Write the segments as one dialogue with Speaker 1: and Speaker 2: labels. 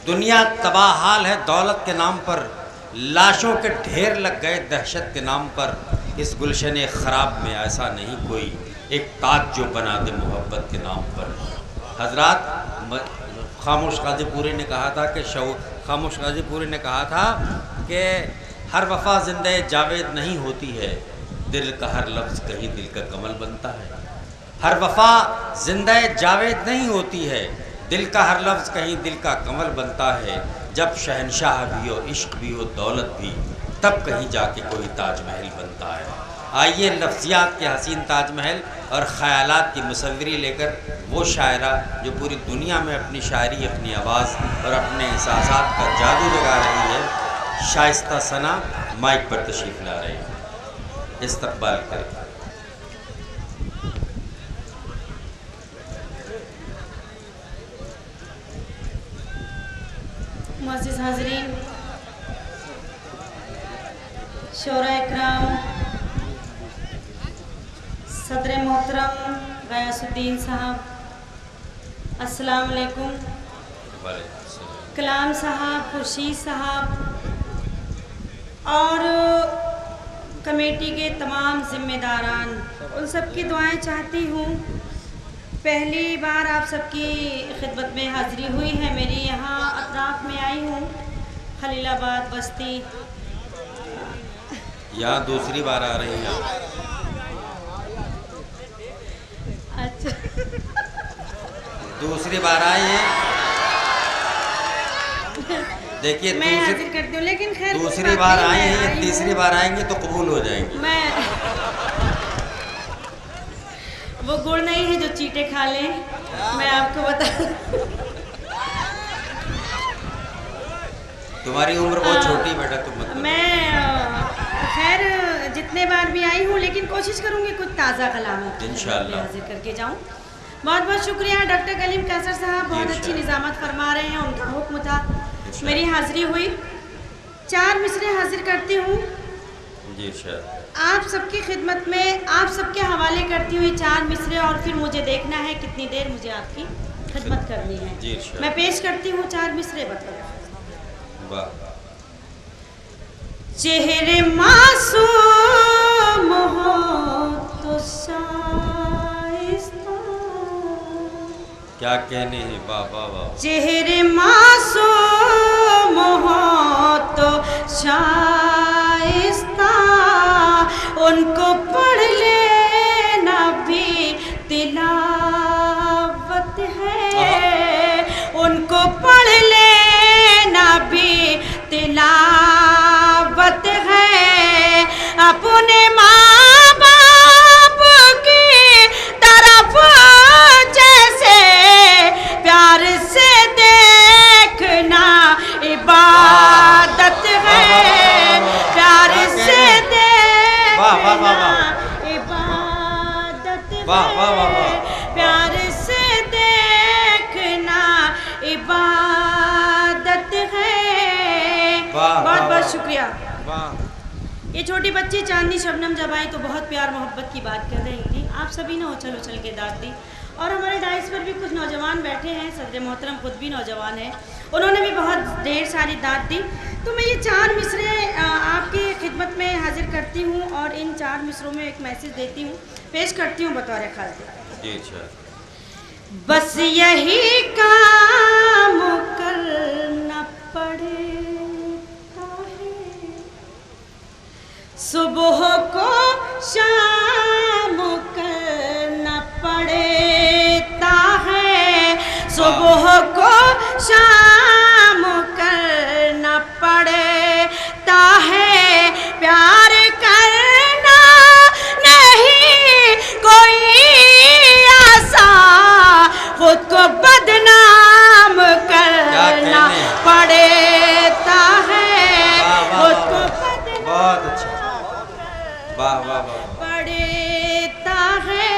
Speaker 1: दुनिया तबाह हाल है दौलत के नाम पर, लाशों के ढेर लग गए दहशत के नाम पर। इस गुलशन ख़राब में ऐसा नहीं कोई एक ताज जो बना दे मोहब्बत के नाम पर। हजरात, खामोश गाजीपुरी ने कहा था कि खामोश गाजीपुरी ने कहा था कि हर वफ़ा ज़िंदे जावेद नहीं होती है, दिल का हर लफ्ज़ कहीं दिल का कमल बनता है। हर वफ़ा ज़िंदे जावेद नहीं होती है, दिल का हर लफ्ज़ कहीं दिल का कमल बनता है। जब शहनशाह भी हो, इश्क भी हो, दौलत भी, तब कहीं जाके कोई ताजमहल बनता है। आइए लफ्ज़ियात के हसीन ताजमहल और ख़यालात की मुसव्वरी लेकर वो शायरा जो पूरी दुनिया में अपनी शायरी, अपनी आवाज़ और अपने एहसासात का जादू जगा रही है, शाइस्ता सना माइक पर तशरीफ़ ला रही है। इस्तक़बाल करें।
Speaker 2: मुअज़्ज़िज़ हाज़रीन, शोरा इकराम, सदर मोहतरम गयासुद्दीन साहब, अस्सलाम वालेकुम। कलाम साहब, खुर्शीद साहब और कमेटी के तमाम ज़िम्मेदारान, उन सब की दुआएं चाहती हूँ। पहली बार आप सबकी खिदमत में हाज़िरी हुई है मेरी। यहाँ अतराफ़ में आई हूँ, खलीलाबाद बस्ती।
Speaker 1: यहाँ दूसरी बार आ रही हैं।
Speaker 2: अच्छा,
Speaker 1: दूसरी बार आई है। देखिए
Speaker 2: मैं हाजिर करती हूँ, लेकिन खैर
Speaker 1: दूसरी बार आई हैं, ये तीसरी बार आएंगे तो कबूल हो जाएंगे।
Speaker 2: मैं वो गुड़ नहीं है जो चीटे खा लें, मैं आपको बता।
Speaker 1: तुम्हारी उम्र बहुत छोटी बेटा, तुम मत।
Speaker 2: मैं खैर जितने बार भी आई हूँ, लेकिन कोशिश करूँगी कुछ ताज़ा कलामत
Speaker 1: इंशाअल्लाह
Speaker 2: हाजिर करके जाऊँ। बहुत बहुत शुक्रिया डॉक्टर कलीम कैसर साहब, बहुत अच्छी निज़ामत फरमा रहे हैं, उनका हुक्म था, मेरी हाज़िरी हुई। 4 मिसरे हाजिर करती हूँ
Speaker 1: जी सर।
Speaker 2: आप सबकी खिदमत में, आप सबके हवाले करती हुई 4 मिसरे, और फिर मुझे देखना है कितनी देर मुझे आपकी खिदमत करनी है
Speaker 1: जी।
Speaker 2: मैं पेश करती हूँ 4 मिसरे। बताओ।
Speaker 1: वाह।
Speaker 2: चेहरे मासूम हो तो शाइस्ता,
Speaker 1: क्या कहने हैं, वाह वाह वाह।
Speaker 2: चेहरे मासूम हो तो शाइस्ता, उनको पढ़ लेना भी तिलावत है, उनको पढ़ लेना भी तिलावत है। अपने माँ बाप की तरफ जैसे प्यार से देखना इबादत है, प्यार से देखना इबादत है, प्यार से देखना इबादत है। बहुत बहुत शुक्रिया। ये छोटी बच्ची चांदनी शबनम जब आई तो बहुत प्यार मोहब्बत की बात कर रही थी, आप सभी ने उछल उछल के दाद दी। और हमारे डाइस पर भी कुछ नौजवान बैठे हैं, सदर मोहतरम खुद भी नौजवान हैं, उन्होंने भी बहुत ढेर सारी दाद दी। तो मैं ये 4 मिसरे आपकी खिदमत में हाजिर करती हूँ और इन 4 मिसरों में एक मैसेज देती हूँ, पेश करती हूँ बतौर खातिर। बस यही काम करना पड़ता है, सुबह को शाम करना पड़ता है, सुबह को शाम करना पड़ता है। प्यार करना नहीं कोई आसान, खुद को बदनाम करना पड़ता है, खुद को
Speaker 1: बहुत अच्छा, वाह वाह वाह,
Speaker 2: पड़ता है,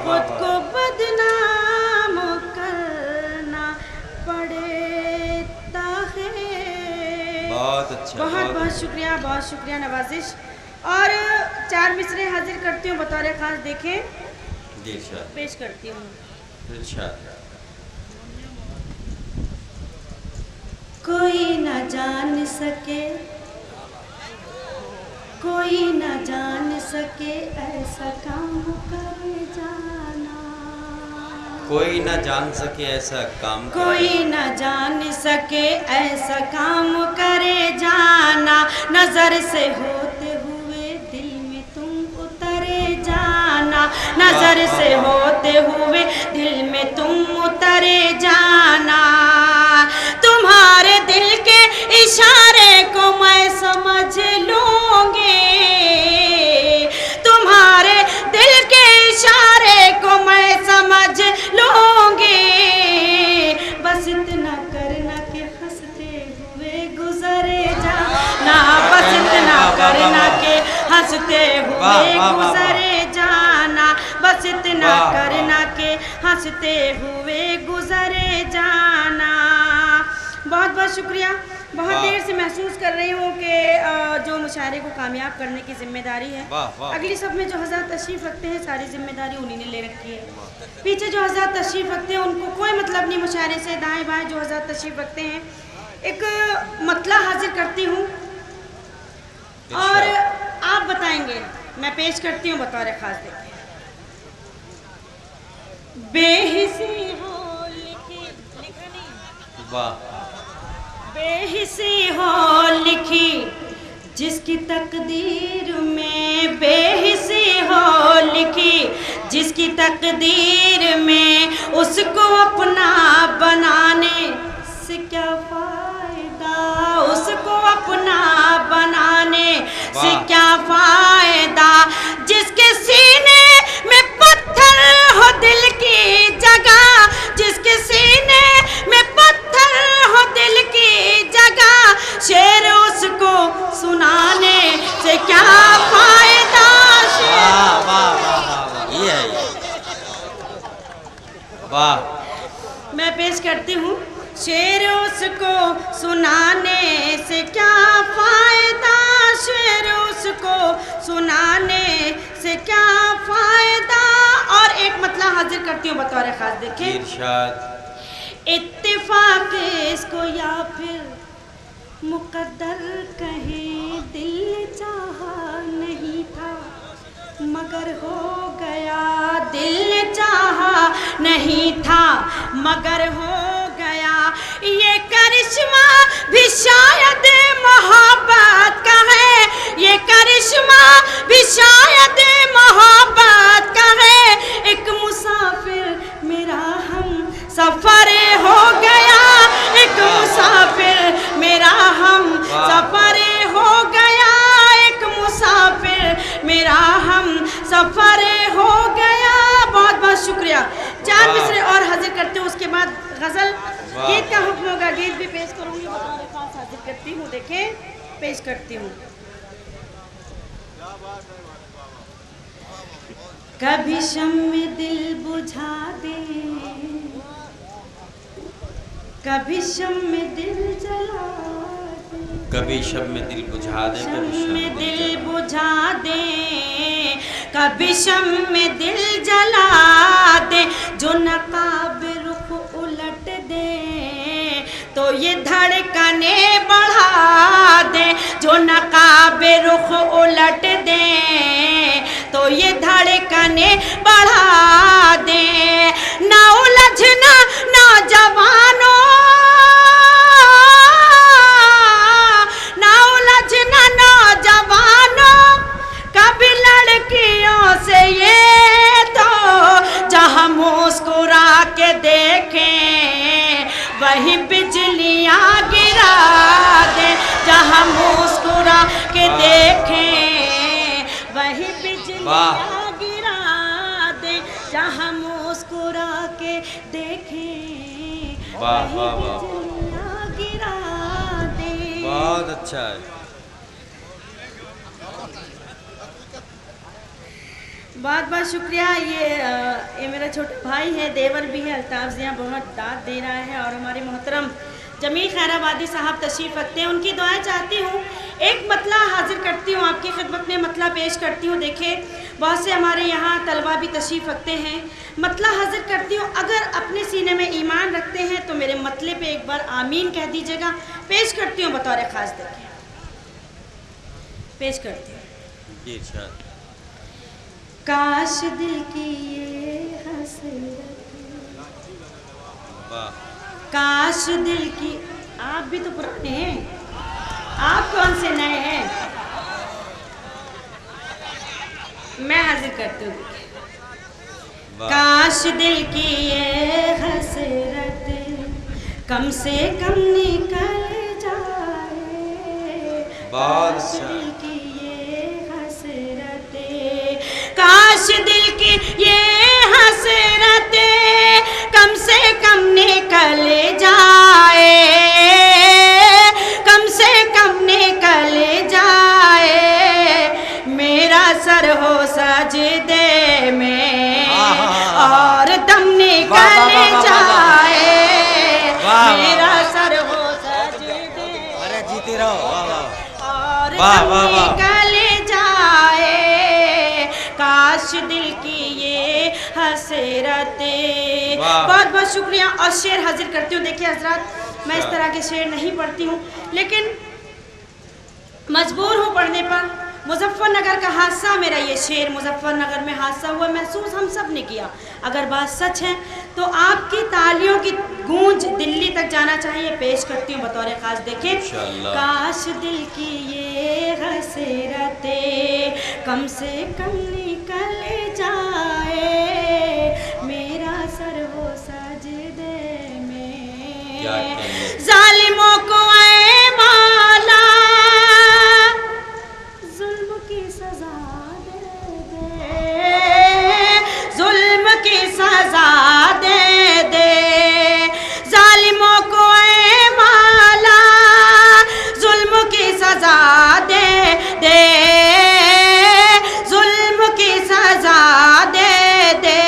Speaker 2: खुद को बदनाम करना पड़ता है।
Speaker 1: बहुत अच्छा,
Speaker 2: बहुत बहुत शुक्रिया, बहुत शुक्रिया नवाजिश। और 4 मिसरे हाजिर करती हूँ बतौर खास, देखें पेश करती हूँ। कोई न जान सके, कोई न जान सके ऐसा काम कर जाना।
Speaker 1: कोई न जान सके ऐसा काम
Speaker 2: कोई न जान सके ऐसा काम करे जाना। नजर से होते हुए दिल में तुम उतरे जाना। नजर से होते हुए दिल में तुम उतरे जाना। तुम्हारे दिल के इशारे को मैं समझ लूंगी। तुम्हारे दिल के इशारे को मैं समझ लूंगी। बस इतना करना कि हंसते हुए गुजरे जाना। बस इतना करना कि हंसते हुए गुजरे जाना। बस इतना करना कि हंसते हुए गुजरे जाना। बहुत बहुत शुक्रिया। बहुत देर से महसूस कर रही हूँ कि जो मुशायरे को कामयाब करने की जिम्मेदारी है, अगली सब में जो हज़रात तशरीफ़ रखते हैं सारी जिम्मेदारी उन्हीं ने ले रखी है। पीछे जो हज़रात तशरीफ़ रखते हैं उनको कोई मतलब नहीं मुशायरे से। दाएं बाएं जो हज़रात तशरीफ़ रखते हैं, एक मतला हाजिर करती हूँ और आप बताएंगे। मैं पेश करती हूँ बतौर खास। देखिए, बेहिसी हो लिखी, लिखा नहीं,
Speaker 1: वाह,
Speaker 2: बेहिसी हो लिखी जिसकी तकदीर में। बेहिसी हो लिखी जिसकी तकदीर में। उसको अपना बनाने से क्या फायदा। उसको अपना बनाने से क्या फायदा। जिसके सीने में पत्थर हो दिल की जगह। जिसके सीने में पत्थर हो दिल की जगह। शेर उसको सुनाने से क्या फायदा।
Speaker 1: वाह वाह वाह, ये है, वाह।
Speaker 2: मैं पेश करती हूँ। शेर उसको सुनाने से क्या फायदा। शेर उसको सुनाने से क्या फायदा। और एक मतला हाजिर करती हूँ बतौर खास। देखिए,
Speaker 1: इरशाद।
Speaker 2: इत्तेफाक इसको या फिर मुकद्दर कहें। दिल चाहा नहीं था मगर हो गया। दिल चाहा नहीं था मगर हो गया। ये करिश्मा भी शायद मोहब्बत का है। ये करिश्मा भी शायद मोहब्बत का है। एक मुसाफिर मेरा हम सफर हो गया। एक मुसाफिर मेरा हम सफर हो गया। एक मुसाफिर मेरा हम सफर हो गया। बहुत बहुत शुक्रिया। 4 मिसरे और हाजिर करते हूँ, उसके बाद गजल गीत का हुक्म होगा। गीत भी पेश करूँगी, बतौर खास हाजिर करती हूँ। देखें, पेश करती हूँ। कभी शम्मे दिल बुझा दे, कभी शम्मे दिल जला दे।
Speaker 1: कभी शम्मे दिल बुझा दे,
Speaker 2: शम्मे दिल बुझा दे। कभी शम्मे दिल जला दे। जो नकाब रुख उलट दे तो ये धड़कने बढ़ा दे। जो नकाब रुख उलट दे तो ये धड़कने बढ़ा दे। ना उलझना नौजवानों, ना उलझना नौजवानों। कभी लड़कियों से ये तो जहाँ मुस्कुरा के देखें वही बिजलियाँ गिरा दे। जहाँ मुस्कुरा के देखें वही बिजलियाँ गिरा दे। जहाँ मुस्कुरा के देखें वही बिजलियाँ गिरा दे।
Speaker 1: बहुत अच्छा है।
Speaker 2: बहुत बहुत शुक्रिया। ये मेरा छोटा भाई है, देवर भी है, अल्ताफ जिया बहुत दाद दे रहा है। और हमारे मोहतरम जमील खैराबादी साहब तशरीफ़ रखते हैं, उनकी दुआएं चाहती हूँ। एक मतला हाजिर करती हूँ आपकी खिदमत में, मतला पेश करती हूँ। देखिए बहुत से हमारे यहाँ तलबा भी तशरीफ़ रखते हैं। मतला हाजिर करती हूँ, अगर अपने सीने में ईमान रखते हैं तो मेरे मतले पे एक बार आमीन कह दीजिएगा। पेश करती हूँ बतौर ख़ास, देखिए पेश करती हूँ।
Speaker 1: जी अच्छा।
Speaker 2: काश दिल की ये हसरत,
Speaker 1: वाह।
Speaker 2: काश दिल की, आप भी तो पुराने हैं, आप कौन से नए हैं? मैं हाजिर करती हूँ। काश दिल की ये हसरत कम से कम निकल जाए, काश दिल की ये हसरत, काश दिल की ये हसरत कम से कम निकल जाए, कम से कम निकल जाए, मेरा सर हो सजदे में और दम निकल जाए, मेरा सर हो सजदे,
Speaker 1: अरे जीते रहो,
Speaker 2: और दम निकल जाए, काश दिल की ये हसरतें। बहुत बहुत शुक्रिया। और शेर हाजिर करती हूँ। देखिए हजरात, मैं इस तरह के शेर नहीं पढ़ती हूँ, लेकिन मजबूर हूँ पढ़ने पर। मुजफ्फरनगर का हादसा, मेरा ये शेर मुजफ्फरनगर में हादसा हुआ, महसूस हम सब ने किया। अगर बात सच है तो आपकी तालियों की गूंज दिल्ली तक जाना चाहिए। पेश करती हूँ बतौर ख़ास, देखें। काश दिल की ये हसरतें कम से कम निकल जाए, मेरा सर हो सजदे में, जालिमों को ऐ मौला जुल्म की सजा दे दे, जुल्म की सजा दे दे, जालिमों को ऐ मौला जुल्म की सजा दे दे, जुल्म की सजा दे दे,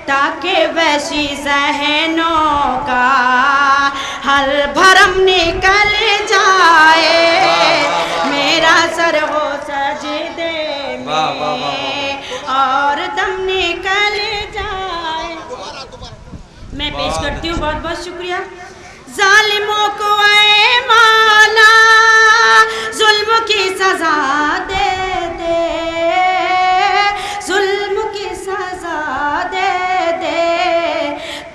Speaker 2: ताकि वैसी ज़हनों का हर भरम निकल जाए, मेरा सर हो सजदे में और दम निकल जाए। मैं पेश करती हूँ, बहुत बहुत शुक्रिया। जालिमों को ऐ मौला जुल्म की सजा दे दे, जुल्म की सजा दे दे,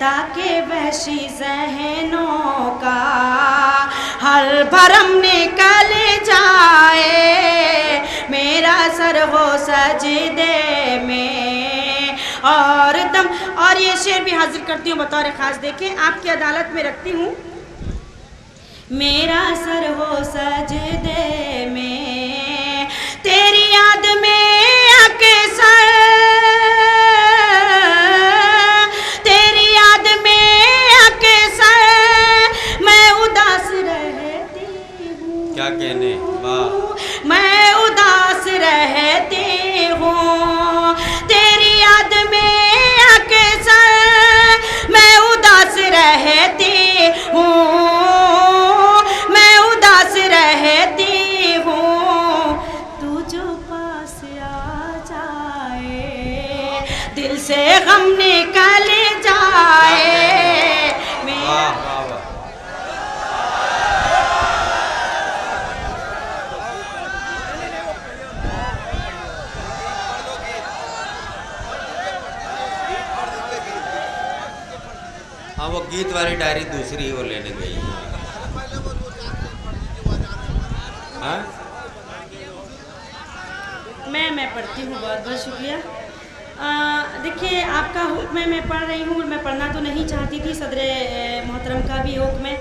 Speaker 2: ताकि वहशी ज़हनों का हर भरम निकल जाए, मेरा सर हो सजदे में और दम। और ये शेर भी हाजिर करती हूँ बतौर ख़ास, देखें आपकी अदालत में रखती हूँ। मेरा सर हो सजदे में तेरी याद में अक्सर, तेरी याद में अक्सर मैं उदास रहती हूँ।
Speaker 1: क्या कहने, वाह।
Speaker 2: मैं उदास रहती हूँ, तेरी याद में अक्सर मैं उदास रहती हूँ, मैं उदास रहती हूँ, तू जो पास आ जाए दिल से गम निकल जाए, मेरा
Speaker 1: हाँ वो गीत वाली डायरी दूसरी वो लेने गई है। हाँ?
Speaker 2: मैं पढ़ती हूँ, बहुत बहुत शुक्रिया। देखिए आपका हुक्म मैं पढ़ रही हूँ, मैं पढ़ना तो नहीं चाहती थी, सदर मोहतरम का भी हुक्म है।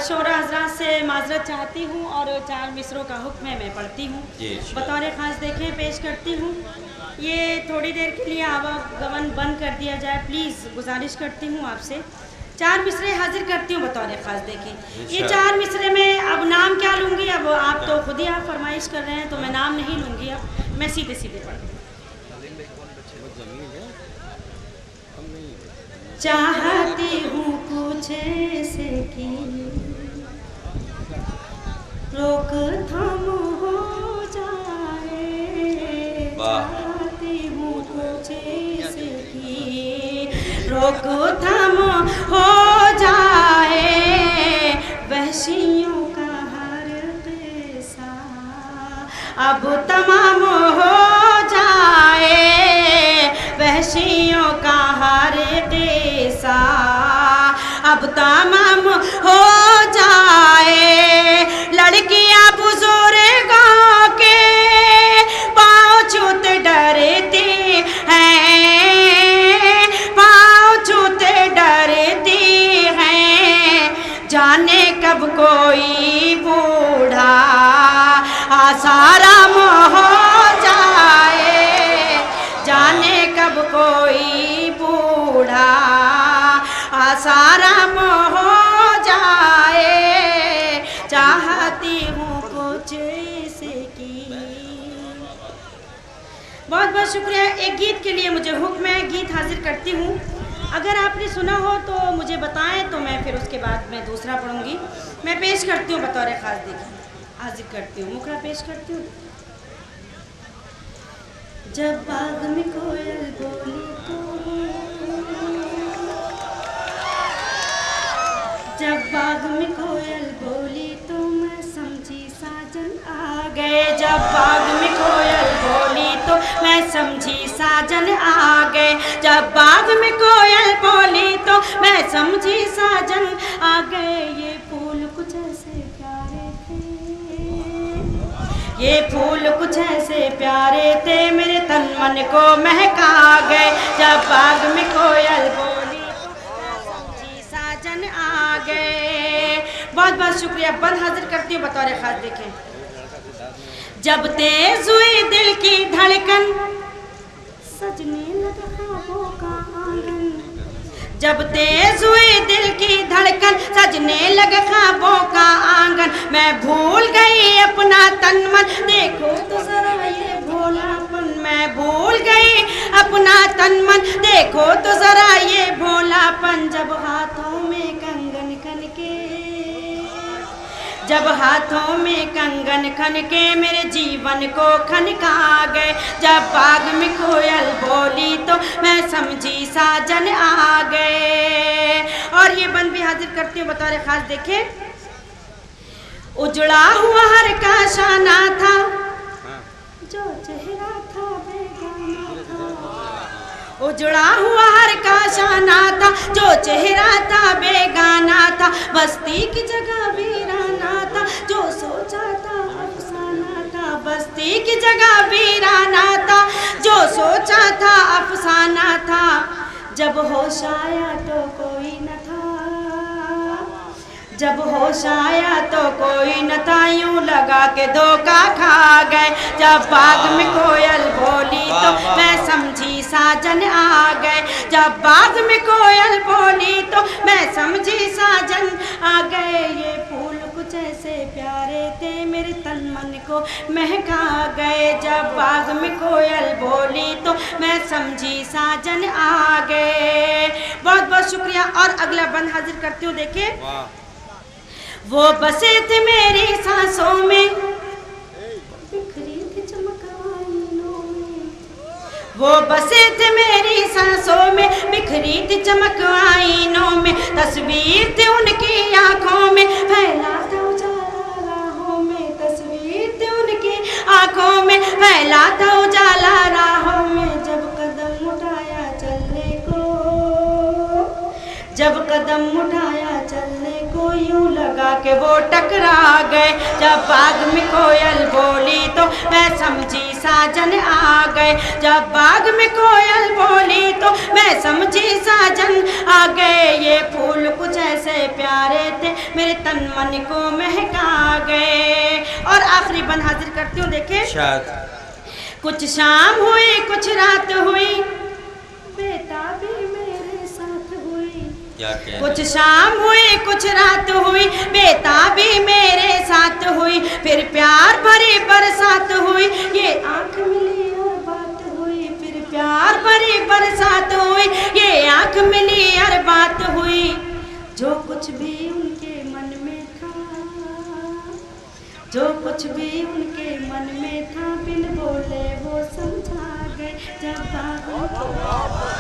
Speaker 2: शोरा हजरात से माजरत चाहती हूँ और 4 मिसरों का हुक्म मैं पढ़ती हूँ बतौर ख़ास। देखें पेश करती हूँ। ये थोड़ी देर के लिए आवागमन बंद कर दिया जाए, प्लीज़ गुजारिश करती हूँ आपसे। 4 मिसरे हाजिर करती हूँ बतौर ख़ास। देखें ये 4 मिसरे में अब नाम क्या लूँगी, अब आप तो खुद ही आप फरमाइश कर रहे हैं तो मैं नाम नहीं लूँगी, अब मैं सीधे सीधे पढ़ती हूँ। चाहती हूँ कुछ ऐसे की रोक थाम हो जाए, चाहती हूँ कुछ ऐसे की रोक थाम हो जाए, वहशियों का हर पैसा अब तमाम हो जाए, वहशियों का हर पैसा अब तमाम हो जाए। लड़कियां बुजुर्गों के पाँव छूते डरती हैं, पाँव छूते डरती हैं, जाने कब कोई बूढ़ा आसाराम हो जाए, जाने कब कोई बूढ़ा आसाराम हो जाए, चाहती हूँ कुछ ऐसे की। बहुत बहुत शुक्रिया। एक गीत के लिए मुझे हुक्म है, गीत हाजिर करती हूँ। अगर आपने सुना हो तो मुझे बताएं, तो मैं फिर उसके बाद मैं दूसरा पढ़ूंगी। मैं पेश करती हूँ बतौर खास, देखिए हाजिर करती हूँ, मुखड़ा पेश करती हूँ। जब बाग में कोयल बोली तो, जब बाग में कोयल बोली तो मैं समझी साजन आ गए, जब बाग में कोयल बोली तो मैं समझी साजन आ गए, जब बाग में कोयल बोली तो मैं समझी साजन आ गए। ये फूल कुछ ऐसे प्यारे थे, ये फूल कुछ ऐसे प्यारे थे, मेरे तन मन को महका गए, जब बाग में कोयल बोली आ गए। बहुत बहुत शुक्रिया। बंद हाजिर करती हूँ बतौर खास, देखें। जब तेज हुई दिल की धड़कन सजने लगा ख्वाबों का आंगन, जब तेज हुई दिल की धड़कन सजने लगा ख्वाबों का आंगन, मैं भूल गई अपना तन मन, देखो तो जरा ये भोलापन, मैं भूल गई अपना तन मन, देखो तो जरा ये भोलापन, जब हाथों में कंगन खन के, जब हाथों में कंगन खन के मेरे जीवन को खनका गए, जब बाग में कोयल बोली तो मैं समझी साजन आ गए। और ये बंद भी हाजिर करती हूँ बतौर खास, देखें। उजड़ा हुआ हर का शाना था, जो चेहरा था बेगाना था, उजड़ा हुआ हर का शाना था, जो चेहरा था बेगाना था, बस्ती की जगह वीराना था, जो सोचा था अफसाना था, बस्ती की जगह वीराना था, जो सोचा था अफसाना था, जब होश आया तो कोई न था, जब होश आया तो कोई न था, यूं लगा के धोखा खा गए, जब बाग में कोयल बोली तो मैं समझी साजन आ गए, जब बाग में कोयल बोली तो मैं समझी साजन आ गए। ये फूल कुछ ऐसे प्यारे थे, मेरे तन मन को महका गए, जब बाग में कोयल बोली तो मैं समझी साजन आ गए। बहुत बहुत शुक्रिया। और अगला बंद हाजिर करती हूँ, देखिए। वो बसे थे मेरी सांसों में, बिखरी थी चमक आईनों में, वो बसे थे मेरी सांसों में, बिखरी थी चमक आईनों में, तस्वीर थी उनकी आंखों में, फैला था उजाला राहों में, तस्वीर थी उनकी आंखों में, फैला था उजाला राहों में, जब कदम उठाया चलने को, जब कदम उठाया चलने को, यूं लगा के वो टकरा गए, जब बाग में कोयल बोली तो मैं समझी साजन आ गए, जब बाग में कोयल बोली तो मैं समझी साजन आ गए। ये फूल कुछ ऐसे प्यारे थे, मेरे तन मन को महका गए। और आखिरी बंद हाजिर करती हूँ, देखिए। कुछ शाम हुई कुछ रात हुई, बेताबी मेरे साथ हुई, कुछ शाम हुई कुछ रात हुई, बेताबी मेरे साथ हुई, फिर प्यार भरी बरसात हुई, ये आँख मिली और बात हुई, फिर प्यार भरी बरसात हुई, ये आँख मिली और बात हुई, जो कुछ भी उनके मन में था, जो कुछ भी उनके मन में था, बिन बोले वो समझा गए जब बाबू